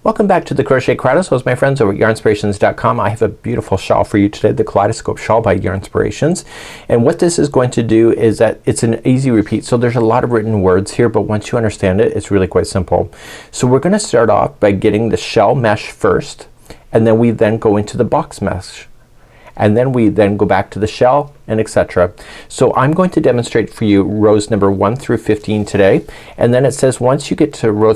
Welcome back to the Crochet Kaleidoscope, my friends over at Yarnspirations.com. I have a beautiful shawl for you today, the Kaleidoscope Shawl by Yarnspirations. And what this is going to do is that it's an easy repeat. So there's a lot of written words here, but once you understand it, it's really quite simple. So we're gonna start off by getting the shell mesh first, and then we then go into the box mesh. And then we then go back to the shell and etc. So I'm going to demonstrate for you rows number 1 through 15 today, and then it says once you get to row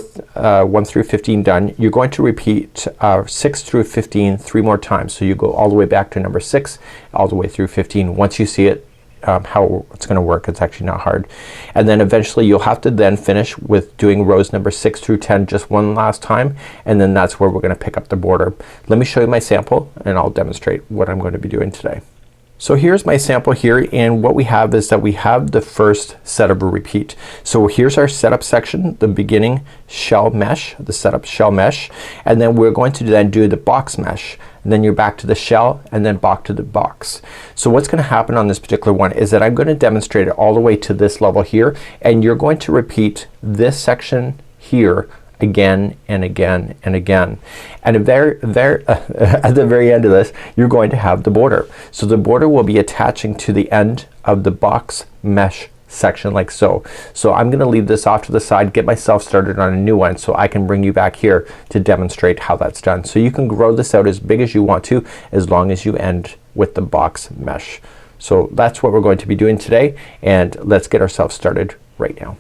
1 through 15 done, you're going to repeat 6 through 15 3 more times. So you go all the way back to number 6 all the way through 15. Once you see it how it's gonna work, it's actually not hard. And then eventually you'll have to then finish with doing rows number 6 through 10 just one last time, and then that's where we're gonna pick up the border. Let me show you my sample and I'll demonstrate what I'm going to be doing today. So here's my sample here, and what we have is that we have the first set of a repeat. So here's our setup section, the beginning shell mesh, the setup shell mesh, and then we're going to then do the box mesh. And then you're back to the shell and then back to the box. So what's gonna happen on this particular one is that I'm gonna demonstrate it all the way to this level here, and you're going to repeat this section here again and again and again. And at the very end of this, you're going to have the border. So the border will be attaching to the end of the box mesh section like so. So I'm gonna leave this off to the side, get myself started on a new one so I can bring you back here to demonstrate how that's done. So you can grow this out as big as you want to, as long as you end with the box mesh. So that's what we're going to be doing today, and let's get ourselves started right now.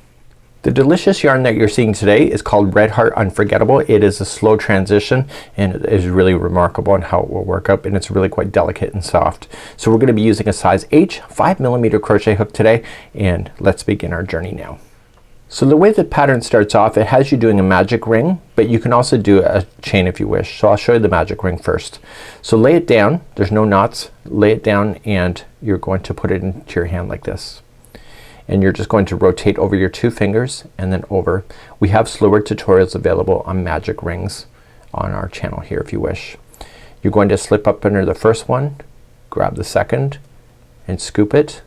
The delicious yarn that you're seeing today is called Red Heart Unforgettable. It is a slow transition and it is really remarkable on how it will work up, and it's really quite delicate and soft. So we're gonna be using a size H 5mm crochet hook today, and let's begin our journey now. So the way the pattern starts off, it has you doing a magic ring, but you can also do a chain if you wish. So I'll show you the magic ring first. So lay it down, there's no knots, lay it down, and you're going to put it into your hand like this. And you're just going to rotate over your 2 fingers and then over. We have slower tutorials available on magic rings on our channel here if you wish. You're going to slip up under the first one, grab the second and scoop it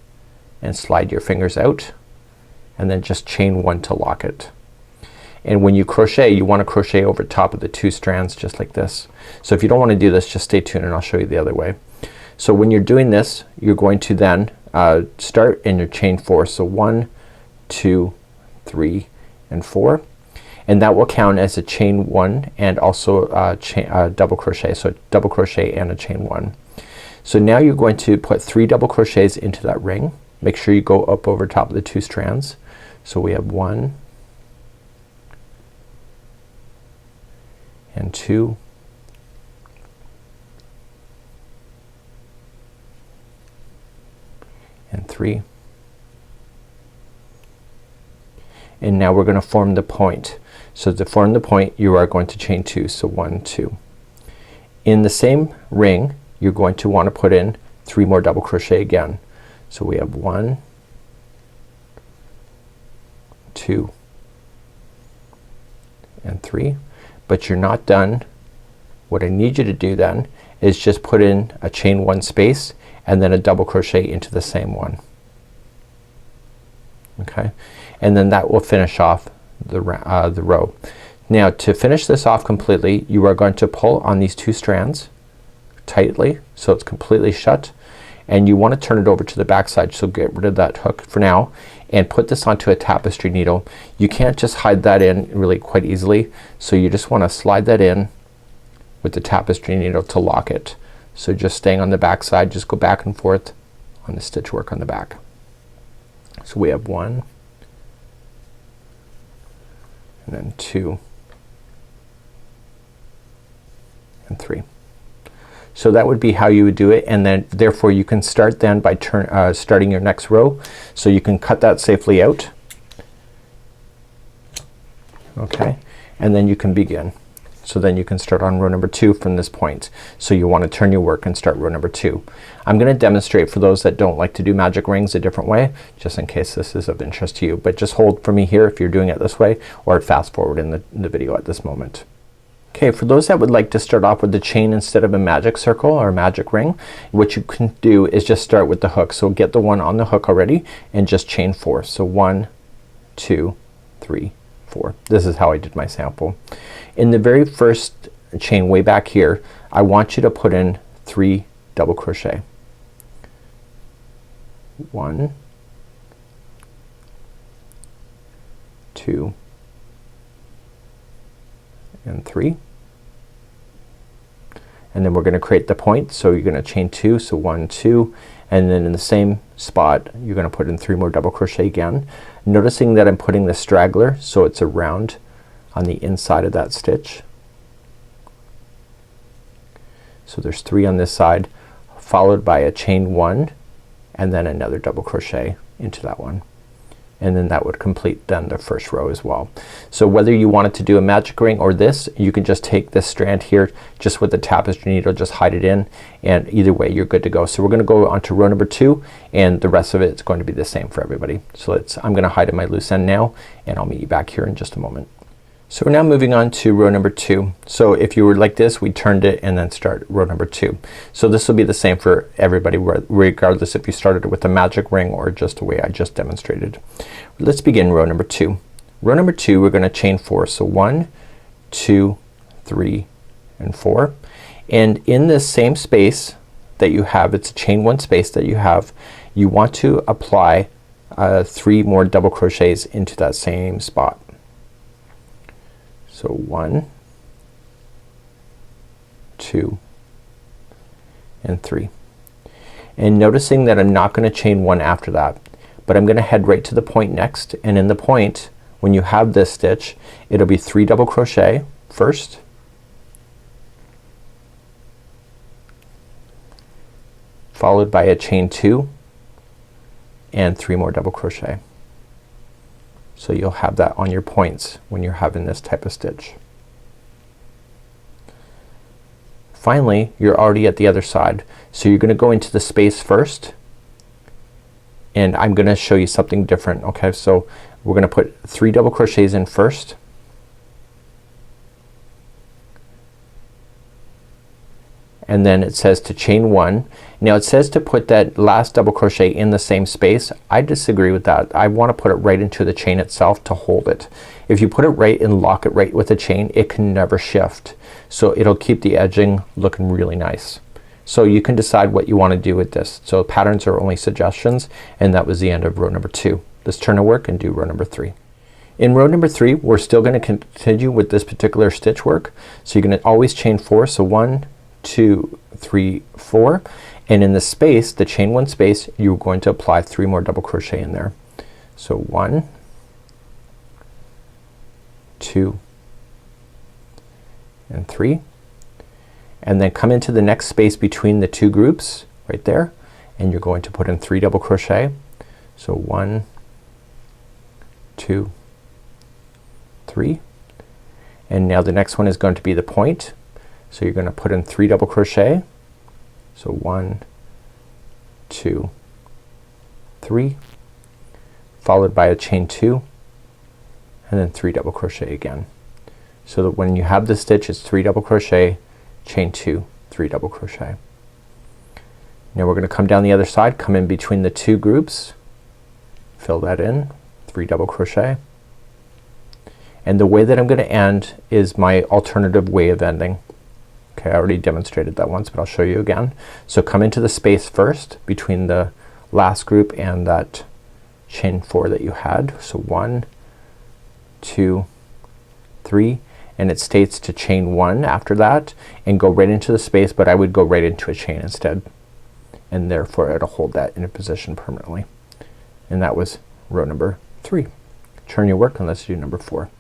and slide your fingers out, and then just chain 1 to lock it. And when you crochet, you want to crochet over top of the 2 strands just like this. So if you don't want to do this, just stay tuned and I'll show you the other way. So when you're doing this, you're going to then start in your chain 4. So 1, 2, 3 and 4, and that will count as a chain 1 and also double crochet. So double crochet and a chain 1. So now you're going to put 3 double crochets into that ring. Make sure you go up over top of the 2 strands. So we have 1 and 2 and 3, and now we're gonna form the point. So to form the point, you are going to chain 2. So 1, 2. In the same ring, you're going to want to put in 3 more double crochet again. So we have 1, 2 and 3, but you're not done. What I need you to do then is just put in a chain 1 space and then a double crochet into the same one. Okay, and then that will finish off the row. Now to finish this off completely, you are going to pull on these 2 strands tightly so it's completely shut, and you want to turn it over to the back side. So get rid of that hook for now and put this onto a tapestry needle. You can't just hide that in really quite easily, so you just want to slide that in with the tapestry needle to lock it. So just staying on the back side, just go back and forth on the stitch work on the back. So we have 1 and then 2 and 3. So that would be how you would do it, and then therefore you can start then by starting your next row. So you can cut that safely out. Okay, and then you can begin. So then you can start on row number 2 from this point. So you want to turn your work and start row number 2. I'm gonna demonstrate for those that don't like to do magic rings a different way, just in case this is of interest to you, but just hold for me here if you're doing it this way, or fast forward in the video at this moment. Okay, for those that would like to start off with the chain instead of a magic circle or a magic ring, what you can do is just start with the hook. So get the one on the hook already and just chain 4. So 1, 2, 3, 4. This is how I did my sample. In the very first chain way back here, I want you to put in 3 double crochet. 1, 2, and 3. And then we're gonna create the point, so you're gonna chain 2, so 1, 2, and then in the same spot you're gonna put in 3 more double crochet again, noticing that I'm putting the straggler so it's around on the inside of that stitch. So there's 3 on this side, followed by a chain 1 and then another double crochet into that one, and then that would complete then the first row as well. So whether you wanted to do a magic ring or this, you can just take this strand here just with the tapestry needle, just hide it in, and either way you're good to go. So we're gonna go on to row number 2, and the rest of it is going to be the same for everybody. So I'm gonna hide in my loose end now, and I'll meet you back here in just a moment. So we're now moving on to row number 2. So if you were like this, we turned it and then start row number 2. So this will be the same for everybody regardless if you started with a magic ring or just the way I just demonstrated. Let's begin row number 2. Row number 2 we're gonna chain 4. So 1, 2, 3, and 4. And in this same space that you have, it's a chain 1 space that you have, you want to apply 3 more double crochets into that same spot. So 1, 2, and 3. And noticing that I'm not gonna chain 1 after that, but I'm gonna head right to the point next, and in the point when you have this stitch it'll be 3 double crochet first, followed by a chain 2 and 3 more double crochet. So you'll have that on your points when you're having this type of stitch. Finally you're already at the other side, so you're gonna go into the space first, and I'm gonna show you something different. Okay, so we're gonna put 3 double crochets in first, and then it says to chain 1. Now it says to put that last double crochet in the same space. I disagree with that. I want to put it right into the chain itself to hold it. If you put it right and lock it right with the chain, it can never shift, so it'll keep the edging looking really nice. So you can decide what you want to do with this. So patterns are only suggestions, and that was the end of row number 2. Let's turn to work and do row number 3. In row number 3 we're still gonna continue with this particular stitch work. So you're gonna always chain 4. So 1, 2, 3, 4, and in the space, the chain 1 space, you're going to apply 3 more double crochet in there. So 1, 2, and 3, and then come into the next space between the 2 groups right there, and you're going to put in 3 double crochet. So 1, 2, 3, and now the next one is going to be the point. So you're gonna put in 3 double crochet. So 1, 2, 3, followed by a chain 2, and then 3 double crochet again. So that when you have the stitch it's 3 double crochet, chain 2, 3 double crochet. Now we're gonna come down the other side, come in between the 2 groups, fill that in, 3 double crochet, and the way that I'm gonna end is my alternative way of ending. Okay, I already demonstrated that once, but I'll show you again. So come into the space first between the last group and that chain 4 that you had. So 1, 2, 3, and it states to chain 1 after that and go right into the space, but I would go right into a chain instead, and therefore it'll hold that in a position permanently. And that was row number 3. Turn your work and let's do number 4.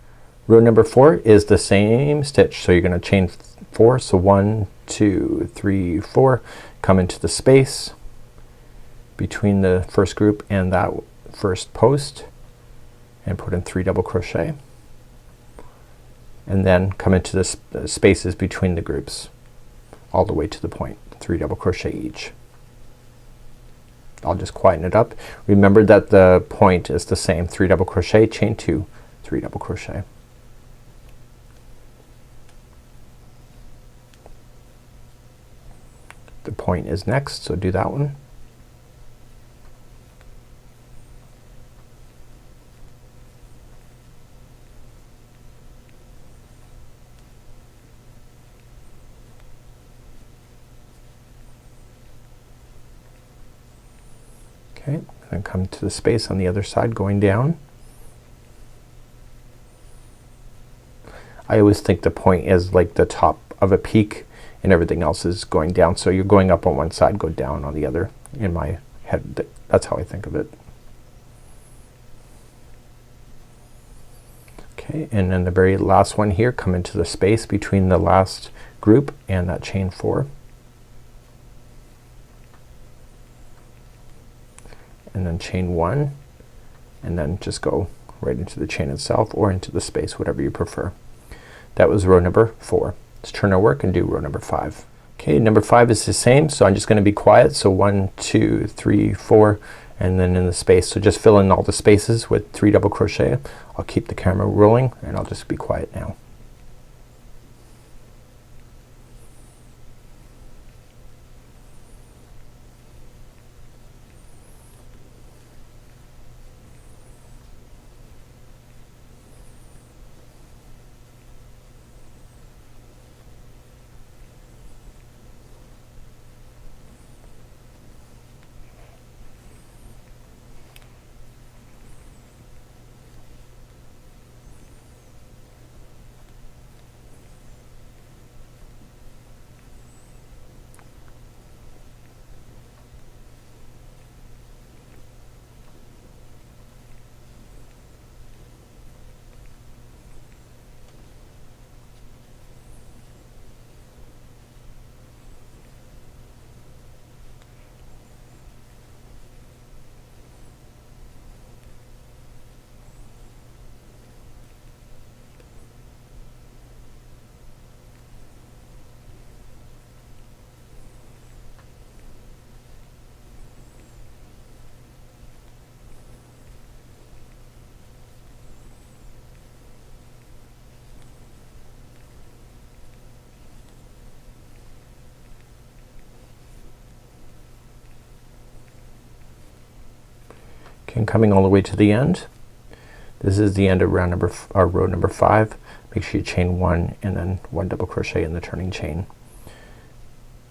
Row number 4 is the same stitch, so you're gonna chain 4. So 1, 2, 3, 4, come into the space between the first group and that first post and put in 3 double crochet, and then come into the spaces between the groups all the way to the point, 3 double crochet each. I'll just quieten it up. Remember that the point is the same, 3 double crochet, chain 2, 3 double crochet. The point is next, so do that one. Okay, and come to the space on the other side going down. I always think the point is like the top of a peak and everything else is going down. So you're going up on one side, go down on the other. In my head, that's how I think of it. Okay, and then the very last one here, come into the space between the last group and that chain 4. And then chain 1 and then just go right into the chain itself or into the space, whatever you prefer. That was row number 4. Let's turn our work and do row number 5. Okay, number 5 is the same, so I'm just gonna be quiet. So 1, 2, 3, 4, and then in the space. So just fill in all the spaces with 3 double crochet. I'll keep the camera rolling and I'll just be quiet now. Okay, and coming all the way to the end. This is the end of row number 5. Make sure you chain 1 and then 1 double crochet in the turning chain.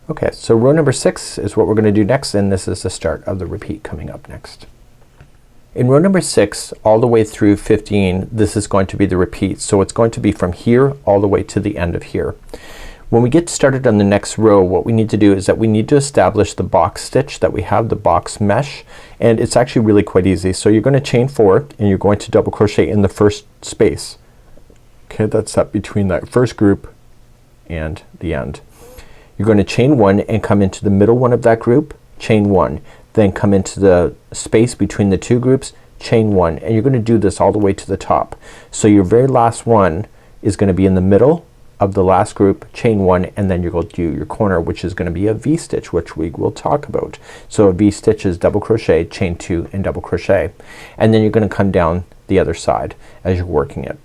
Okay, so row number 6 is what we're gonna do next, and this is the start of the repeat coming up next. In row number 6 all the way through 15, this is going to be the repeat. So it's going to be from here all the way to the end of here. When we get started on the next row, what we need to do is that we need to establish the box stitch that we have, the box mesh, and it's actually really quite easy. So you're gonna chain 4 and you're going to double crochet in the first space. Okay, that's that between that first group and the end. You're going to chain 1 and come into the middle one of that group, chain 1, then come into the space between the 2 groups, chain 1, and you're gonna do this all the way to the top. So your very last one is gonna be in the middle of the last group, chain 1, and then you're going to do your corner, which is gonna be a V-stitch, which we will talk about. So a V-stitch is double crochet, chain 2, and double crochet, and then you're gonna come down the other side as you're working it.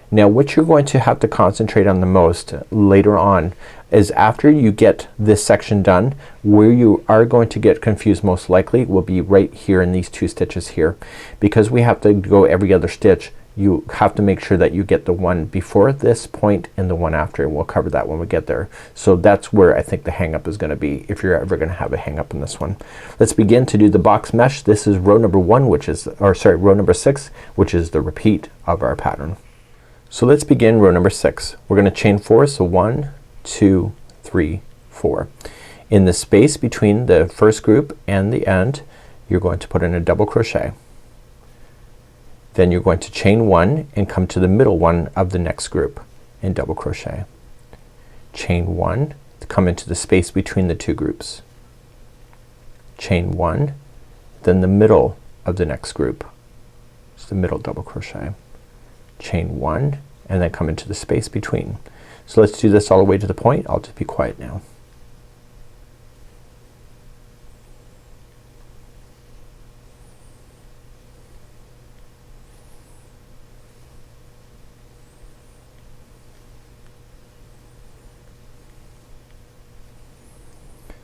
Now what you're going to have to concentrate on the most later on is after you get this section done, where you are going to get confused most likely will be right here in these 2 stitches here. Because we have to go every other stitch, you have to make sure that you get the one before this point and the one after, and we'll cover that when we get there. So that's where I think the hang up is gonna be, if you're ever gonna have a hang up in this one. Let's begin to do the box mesh. This is row number 1, which is, or sorry, row number 6, which is the repeat of our pattern. So let's begin row number 6. We're gonna chain 4, so 1, 2, 3, 4. In the space between the first group and the end, you're going to put in a double crochet. Then you're going to chain 1 and come to the middle one of the next group and double crochet. Chain 1 to come into the space between the 2 groups. Chain 1, then the middle of the next group. It's the middle double crochet. Chain 1 and then come into the space between. So let's do this all the way to the point. I'll just be quiet now.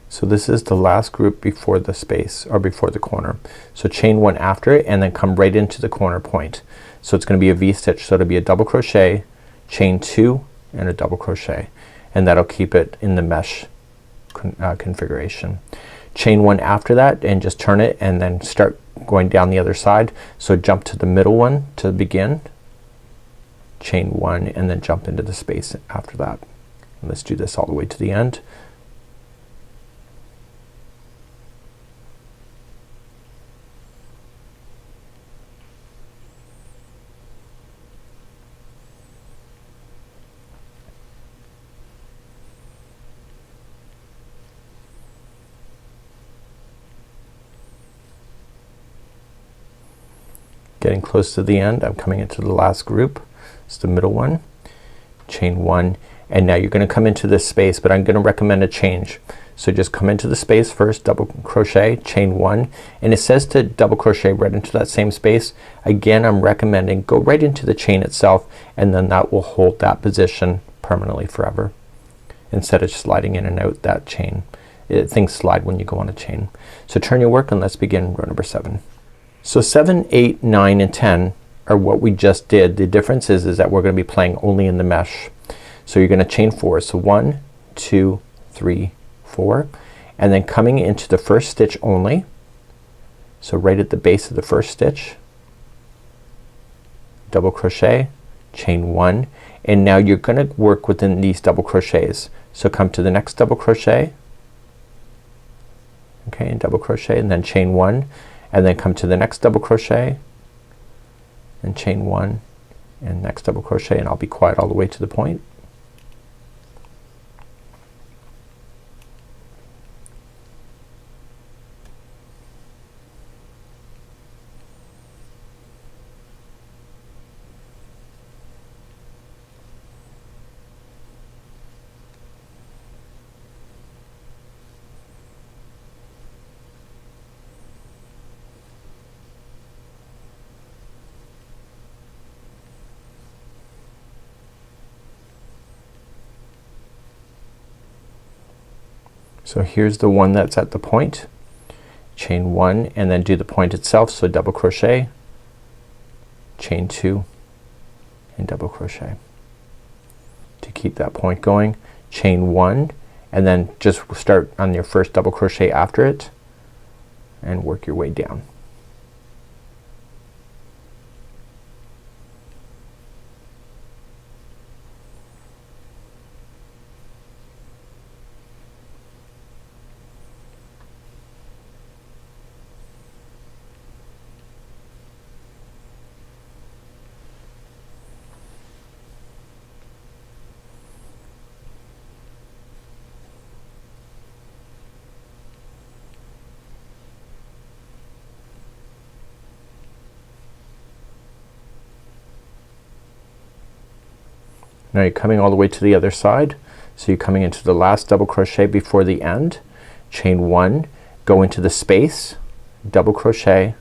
So this is the last group before the space, or before the corner. So chain 1 after it and then come right into the corner point. So it's gonna be a V-stitch, so it'll be a double crochet, chain 2, and a double crochet, and that'll keep it in the mesh configuration. chain 1 after that and just turn it and then start going down the other side. So jump to the middle one to begin, chain 1 and then jump into the space after that. And let's do this all the way to the end. Getting close to the end, I'm coming into the last group. It's the middle one, chain 1, and now you're gonna come into this space, but I'm gonna recommend a change. So just come into the space first, double crochet, chain 1, and it says to double crochet right into that same space. Again, I'm recommending go right into the chain itself, and then that will hold that position permanently forever instead of sliding in and out that chain. Things slide when you go on a chain. So turn your work and let's begin row number 7. So 7, 8, 9 and 10 are what we just did. The difference is that we're gonna be playing only in the mesh. So you're gonna chain 4. So 1, 2, 3, 4, and then coming into the first stitch only. So right at the base of the first stitch, double crochet, chain 1, and now you're gonna work within these double crochets. So come to the next double crochet, okay, and double crochet and then chain 1, and then come to the next double crochet and chain 1 and next double crochet, and I'll be quiet all the way to the point. So here's the one that's at the point, chain 1 and then do the point itself. So double crochet, chain 2 and double crochet to keep that point going, chain 1 and then just start on your first double crochet after it and work your way down. Now you're coming all the way to the other side. So you're coming into the last double crochet before the end, chain 1, go into the space, double crochet,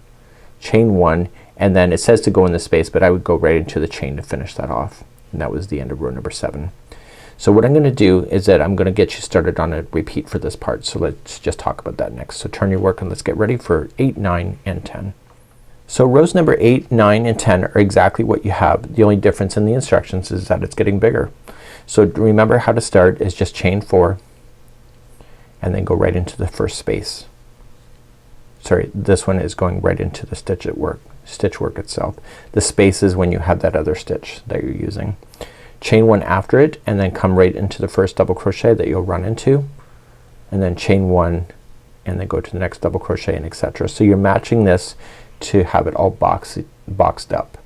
chain 1, and then it says to go in the space, but I would go right into the chain to finish that off. And that was the end of row number 7. So what I'm gonna do is that I'm gonna get you started on a repeat for this part. So let's just talk about that next. So turn your work and let's get ready for 8, 9 and 10. So rows number 8, 9 and 10 are exactly what you have. The only difference in the instructions is that it's getting bigger. So remember how to start is just chain 4 and then go right into the first space. Sorry, this one is going right into the stitch work itself. The space is when you have that other stitch that you're using. Chain 1 after it and then come right into the first double crochet that you'll run into, and then chain 1 and then go to the next double crochet and etc. So you're matching this to have it all boxed up,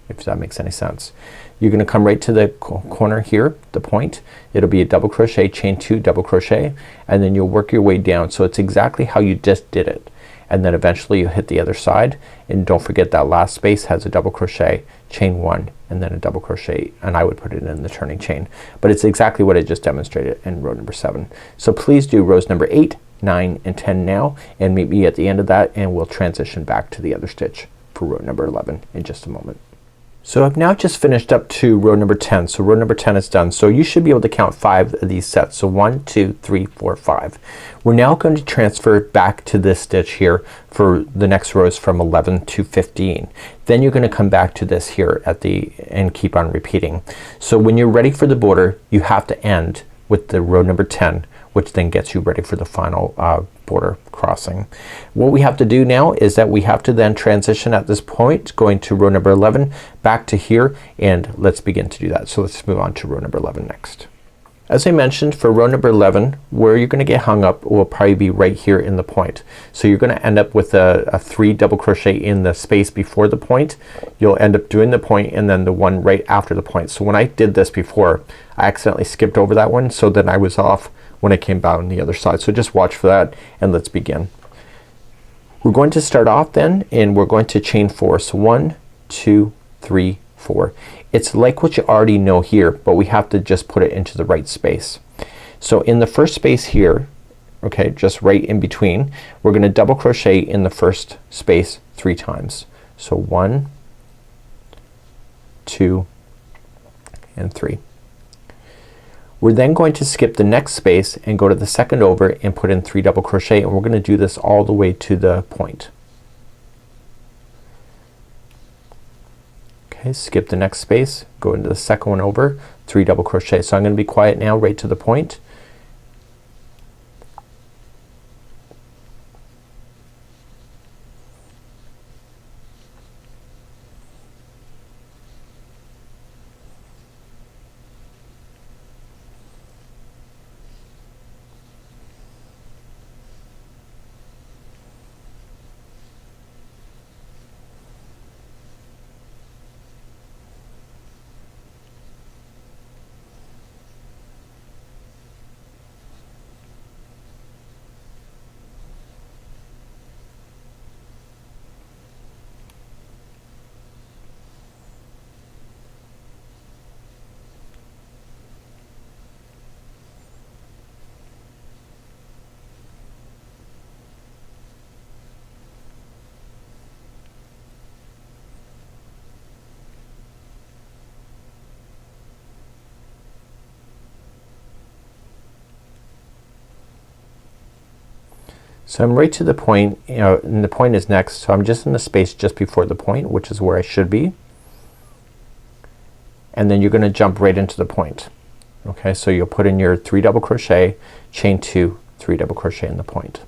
if that makes any sense. You're gonna come right to the corner here, the point. It'll be a double crochet, chain 2, double crochet, and then you'll work your way down. So it's exactly how you just did it, and then eventually you'll hit the other side, and don't forget that last space has a double crochet, chain 1 and then a double crochet, and I would put it in the turning chain, but it's exactly what I just demonstrated in row number 7. So please do rows number 8, 9 and 10 now, and meet me at the end of that, and we'll transition back to the other stitch for row number 11 in just a moment. So I've now just finished up to row number 10. So row number 10 is done. So you should be able to count 5 of these sets. So 1, 2, 3, 4, 5. We're now going to transfer back to this stitch here for the next rows from 11 to 15. Then you're gonna come back to this here at the and keep on repeating. So when you're ready for the border, you have to end with the row number 10 which then gets you ready for the final border crossing. What we have to do now is that we have to then transition at this point, going to row number 11 back to here, and let's begin to do that. So let's move on to row number 11 next. As I mentioned, for row number 11, where you're gonna get hung up will probably be right here in the point. So you're gonna end up with a 3 double crochet in the space before the point. You'll end up doing the point and then the one right after the point. So when I did this before, I accidentally skipped over that one, so then I was off when I came down the other side. So just watch for that and let's begin. We're going to start off then and we're going to chain 4. So 1, 2, 3, 4. It's like what you already know here, but we have to just put it into the right space. So in the first space here, okay, just right in between, we're gonna double crochet in the first space 3 times. So 1, 2, and 3. We're then going to skip the next space and go to the second over and put in 3 double crochet, and we're gonna do this all the way to the point. Okay, skip the next space, go into the second one over, 3 double crochet. So I'm gonna be quiet now right to the point. So I'm right to the point, you know, and the point is next. So I'm just in the space just before the point, which is where I should be. And then you're gonna jump right into the point. Okay, so you'll put in your 3 double crochet, chain 2, 3 double crochet in the point.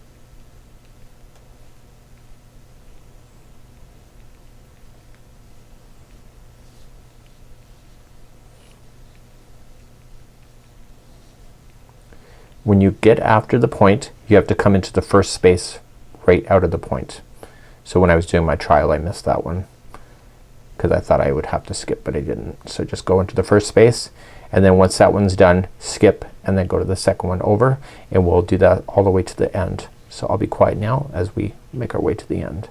When you get after the point, you have to come into the first space right out of the point. So when I was doing my trial, I missed that one because I thought I would have to skip, but I didn't. So just go into the first space, and then once that one's done, skip and then go to the second one over, and we'll do that all the way to the end. So I'll be quiet now as we make our way to the end.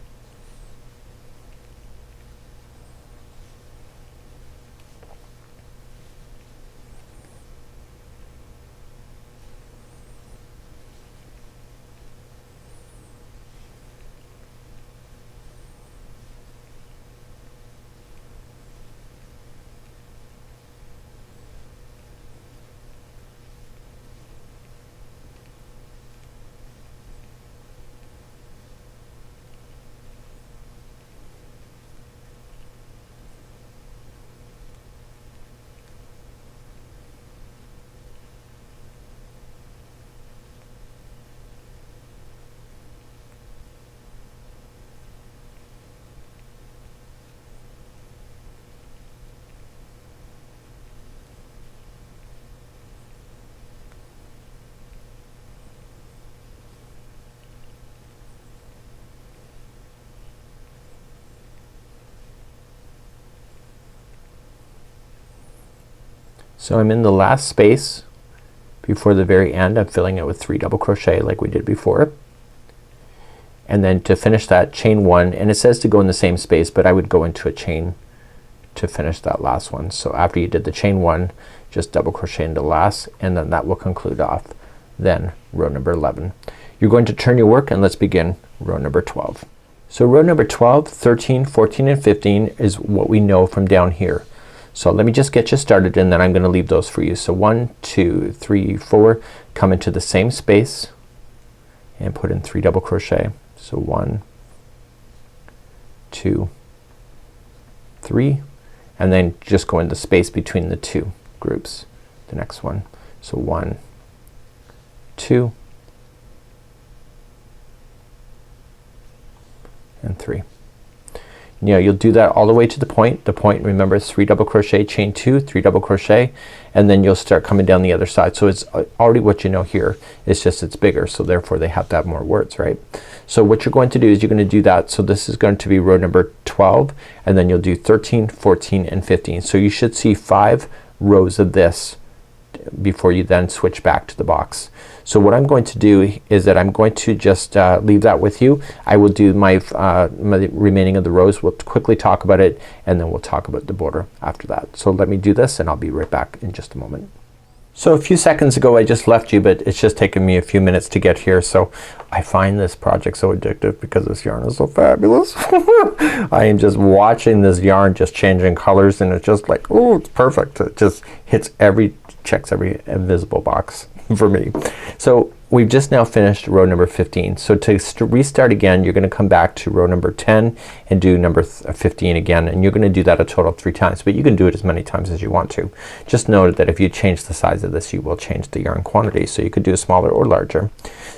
So I'm in the last space before the very end. I'm filling it with 3 double crochet like we did before, and then to finish that, chain 1, and it says to go in the same space, but I would go into a chain to finish that last one. So after you did the chain 1, just double crochet into last, and then that will conclude off then row number 11. You're going to turn your work, and let's begin row number 12. So row number 12, 13, 14, and 15 is what we know from down here. So let me just get you started, and then I'm gonna leave those for you. So 1, 2, 3, 4, come into the same space and put in 3 double crochet. So 1, 2, 3, and then just go in the space between the 2 groups, the next one. So 1, 2 and 3. You know, you'll do that all the way to the point. The point, remember, is 3 double crochet, chain 2, 3 double crochet, and then you'll start coming down the other side. So it's already what you know here. It's just it's bigger, so therefore they have to have more words, right? So what you're going to do is you're going to do that. So this is going to be row number 12, and then you'll do 13, 14 and 15. So you should see 5 rows of this before you then switch back to the box. So what I'm going to do is that I'm going to just leave that with you. I will do my remaining of the rows. We'll quickly talk about it, and then we'll talk about the border after that. So let me do this, and I'll be right back in just a moment. So a few seconds ago I just left you, but it's just taken me a few minutes to get here. So I find this project so addictive because this yarn is so fabulous. I am just watching this yarn just changing colors, and it's just like, oh, it's perfect. It just checks every invisible box for me. So we've just now finished row number 15. So to restart again, you're gonna come back to row number 10 and do number 15 again, and you're gonna do that a total of 3 times, but you can do it as many times as you want to. Just note that if you change the size of this, you will change the yarn quantity, so you could do a smaller or larger.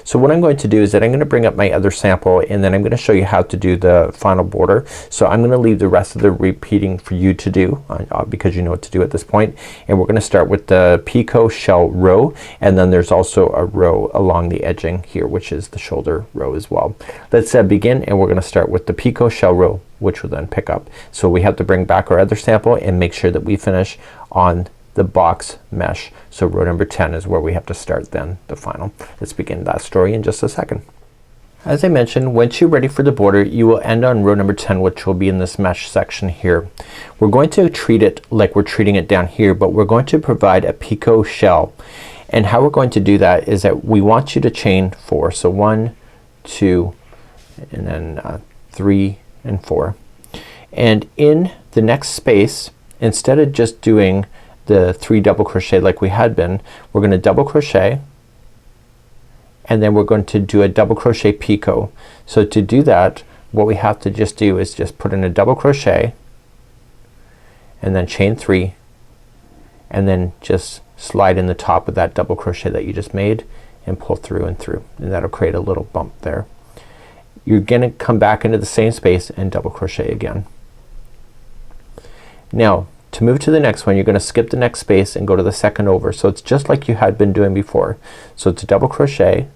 So what I'm going to do is that I'm gonna bring up my other sample, and then I'm gonna show you how to do the final border. So I'm gonna leave the rest of the repeating for you to do because you know what to do at this point. And we're gonna start with the picot shell row, and then there's also a row along the edging here, which is the shoulder row as well. Let's begin, and we're gonna start with the picot shell row, which will then pick up. So we have to bring back our other sample and make sure that we finish on the box mesh. So row number 10 is where we have to start then the final. Let's begin that story in just a second. As I mentioned, once you're ready for the border, you will end on row number 10, which will be in this mesh section here. We're going to treat it like we're treating it down here, but we're going to provide a picot shell. And how we're going to do that is that we want you to chain 4. So 1, 2, and then 3 and 4. And in the next space, instead of just doing the 3 double crochet like we had been, we're gonna double crochet, and then we're going to do a double crochet picot. So to do that, what we have to just do is just put in a double crochet, and then chain 3, and then just slide in the top of that double crochet that you just made and pull through and through, and that'll create a little bump there. You're gonna come back into the same space and double crochet again. Now to move to the next one, you're gonna skip the next space and go to the second over. So it's just like you had been doing before. So it's a double crochet,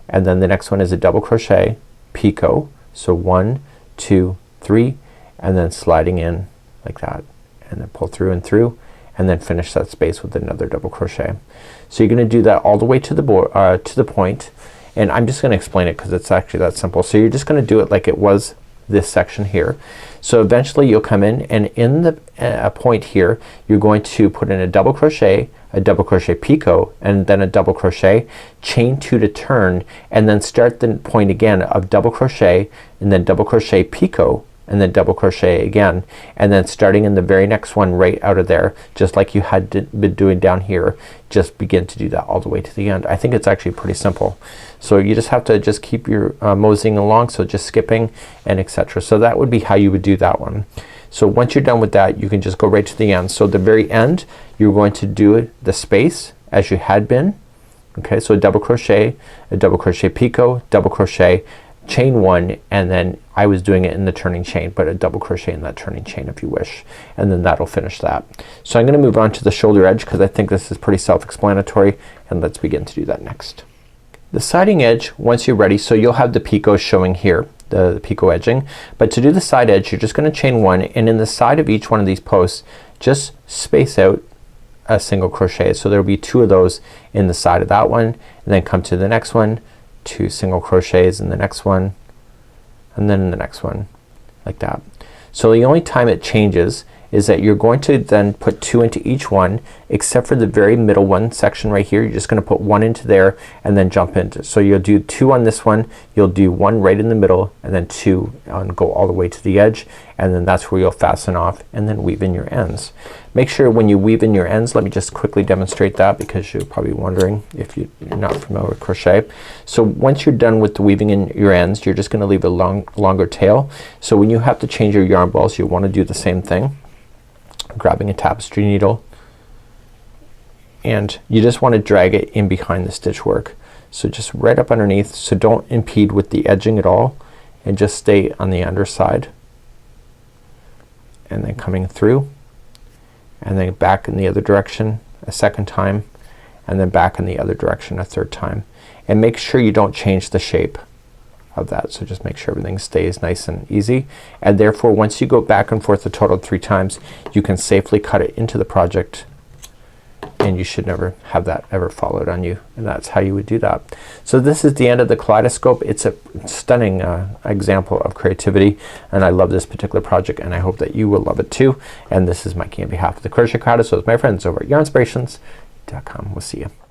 and then the next one is a double crochet picot. So 1, 2, 3, and then sliding in like that, and then pull through and through, and then finish that space with another double crochet. So you're gonna do that all the way to the point, and I'm just gonna explain it because it's actually that simple. So you're just gonna do it like it was this section here. So eventually you'll come in, and in the point here you're going to put in a double crochet picot, and then a double crochet, chain 2 to turn, and then start the point again of double crochet, and then double crochet picot, and then double crochet again, and then starting in the very next one right out of there, just like you had been doing down here, just begin to do that all the way to the end. I think it's actually pretty simple. So you just have to just keep your moseying along, so just skipping and etc. So that would be how you would do that one. So once you're done with that, you can just go right to the end. So the very end, you're going to do the space as you had been. Okay, so a double crochet picot, double crochet, chain 1, and then I was doing it in the turning chain, but a double crochet in that turning chain if you wish, and then that'll finish that. So I'm gonna move on to the shoulder edge because I think this is pretty self-explanatory, and let's begin to do that next. The siding edge, once you're ready, so you'll have the picot showing here, the picot edging, but to do the side edge you're just gonna chain 1, and in the side of each one of these posts just space out a single crochet. So there'll be 2 of those in the side of that one, and then come to the next one, 2 single crochets in the next one, and then in the next one like that. So the only time it changes is that you're going to then put 2 into each one, except for the very middle one section right here. You're just gonna put 1 into there and then jump into. So you'll do 2 on this one, you'll do 1 right in the middle, and then 2 and go all the way to the edge, and then that's where you'll fasten off and then weave in your ends. Make sure when you weave in your ends, let me just quickly demonstrate that because you're probably wondering if you're not familiar with crochet. So once you're done with the weaving in your ends, you're just gonna leave a longer tail. So when you have to change your yarn balls, you wanna do the same thing. Grabbing a tapestry needle, and you just want to drag it in behind the stitch work. So just right up underneath, so don't impede with the edging at all, and just stay on the underside, and then coming through, and then back in the other direction a second time, and then back in the other direction a third time. And make sure you don't change the shape of that. So just make sure everything stays nice and easy, and therefore once you go back and forth a total of 3 times you can safely cut it into the project, and you should never have that ever followed on you, and that's how you would do that. So this is the end of the Kaleidoscope. It's a stunning example of creativity, and I love this particular project, and I hope that you will love it too. And this is Mikey on behalf of the Crochet Crowd. So it's my friends over at Yarnspirations.com. We'll see you.